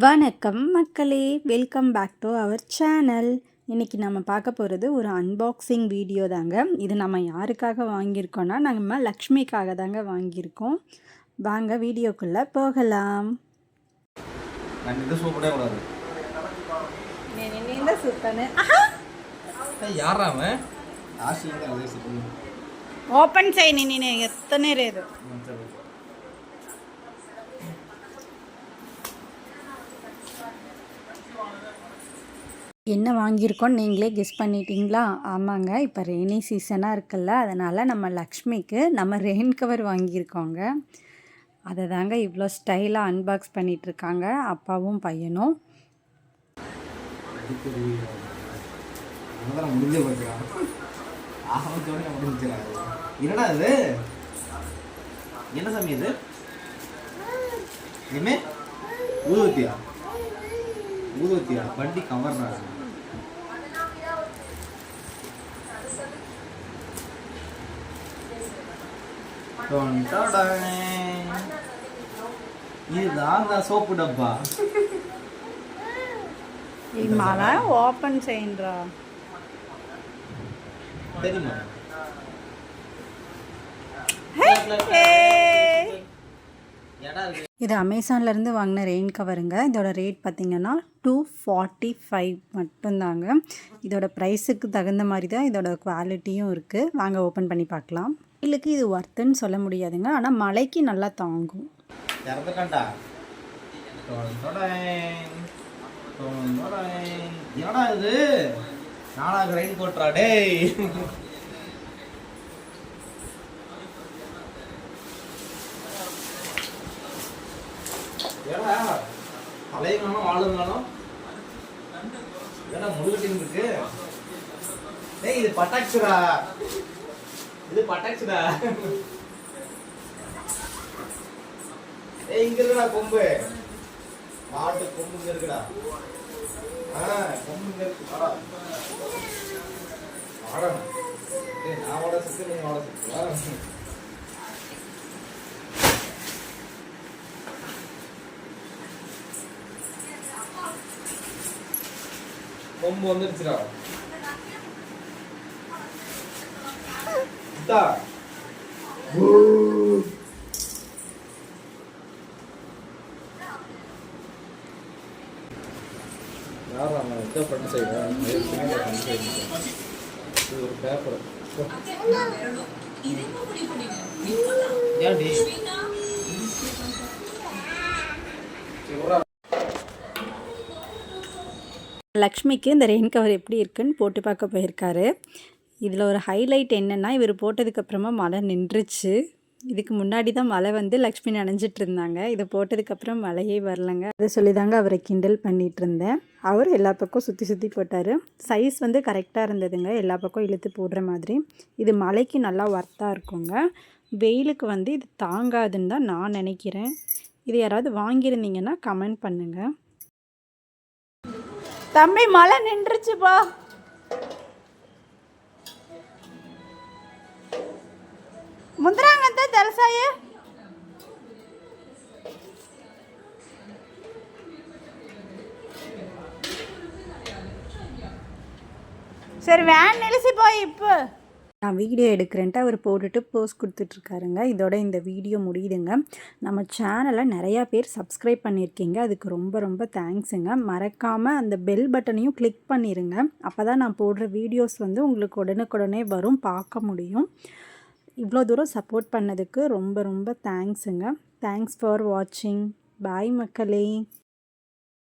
வணக்கம் மக்களே, welcome back to our channel. இன்றைக்கி நம்ம பார்க்க போகிறது ஒரு அன்பாக்சிங் வீடியோ தாங்க. இது நம்ம யாருக்காக வாங்கியிருக்கோன்னா நம்ம லக்ஷ்மிக்காக தாங்க வாங்கியிருக்கோம். வாங்க வீடியோக்குள்ளே போகலாம். ఓపెన్ చేయని నేను ఎత్తనే లేదు. என்ன வாங்கியிருக்கோன்னு நீங்களே கெஸ் பண்ணிட்டீங்களா? ஆமாங்க, இப்போ ரெய்னி சீசனாக இருக்குல்ல, அதனால் நம்ம லக்ஷ்மிக்கு நம்ம ரெயின் கவர் வாங்கியிருக்கோங்க. அதை தாங்க இவ்வளோ ஸ்டைலாக அன்பாக்ஸ் பண்ணிகிட்ருக்காங்க அப்பாவும் பையனும். என்னடா இது? என்ன சாமி இது? இனிமே ஊதுவத்தியா? ஊதுவத்தியா? வண்டி கவர்றா. இதுதான் சோப்பு டப்பா. மழை ஓப்பன் செய்யன்றா தெரியுமா? இது அமேசான்லேருந்து வாங்கின ரெயின் கவருங்க. இதோட ரேட் பார்த்திங்கன்னா $245 மட்டும்தாங்க. இதோட ப்ரைஸுக்கு தகுந்த மாதிரி தான் இதோட குவாலிட்டியும் இருக்குது. வாங்க ஓப்பன் பண்ணி பார்க்கலாம். இல்லைக்கு இது ஒர்த்துன்னு சொல்ல முடியாதுங்க, ஆனால் மழைக்கு நல்லா தாங்கும். என்னடா இது? நாளாக ரெயின் கோட்ரா டே. ஏடா அலையங்களும் வாழுங்களும் ஏன்னா முழுகட்டின்னு இருக்கு. டேய் இது பட்டாக்ஸுடா, இது பட்டாக்ஸுடா. ஏய் இங்க இருக்குடா கொம்பு, மாட்டு கொம்பு இங்க இருக்குடா. கொம்பு இங்க இருக்கு. வாடா வாடா. டேய் நான் வாடா சுத்து, நீ வாடா சுத்து. கொம்பு வந்துருச்சுடா. யாரா நான் எந்த பண்ண செய்வேன்? இது ஒரு பேப்பர். ஏன்டி லக்ஷ்மிக்கு இந்த ரெயின் கவர் எப்படி இருக்குன்னு போட்டு பார்க்க போயிருக்காரு. இதில் ஒரு ஹைலைட் என்னென்னா, இவர் போட்டதுக்கப்புறமா மழை நின்றுச்சு. இதுக்கு முன்னாடி தான் மழை வந்து லக்ஷ்மி நனைஞ்சிட்டு இருந்தாங்க. இதை போட்டதுக்கப்புறம் மழையே வரலைங்க. அதை சொல்லி தாங்க அவரை கிண்டல் பண்ணிகிட்டு இருந்தேன். அவர் எல்லா பக்கம் சுற்றி சுற்றி போட்டார். சைஸ் வந்து கரெக்டாக இருந்ததுங்க, எல்லா பக்கம் இழுத்து போடுற மாதிரி. இது மழைக்கு நல்லா ஒர்த்தாக இருக்குங்க. வெயிலுக்கு வந்து இது தாங்காதுன்னு தான் நான் நினைக்கிறேன். இது யாராவது வாங்கியிருந்தீங்கன்னா கமெண்ட் பண்ணுங்கள். தம்பி மழை நின்றுச்சுப்பா. ముందరాంగంతా తెలుసాయే. சரி வேன் நிலிசிப்போய் இப்போ நான் வீடியோ எடுக்கிறேன்ட்டு அவர் போட்டுட்டு போஸ்ட் கொடுத்துட்ருக்காருங்க. இதோட இந்த வீடியோ முடியுதுங்க. நம்ம சேனலை நிறையா பேர் சப்ஸ்கிரைப் பண்ணியிருக்கீங்க, அதுக்கு ரொம்ப ரொம்ப தேங்க்ஸுங்க. மறக்காமல் அந்த பெல் பட்டனையும் கிளிக் பண்ணிடுங்க. அப்போ தான் நான் போடுற வீடியோஸ் வந்து உங்களுக்கு உடனுக்குடனே வரும், பார்க்க முடியும். இவ்வளோ தூரம் சப்போர்ட் பண்ணதுக்கு ரொம்ப ரொம்ப தேங்க்ஸுங்க. தேங்க்ஸ் ஃபார் வாட்சிங். பாய் மக்களே.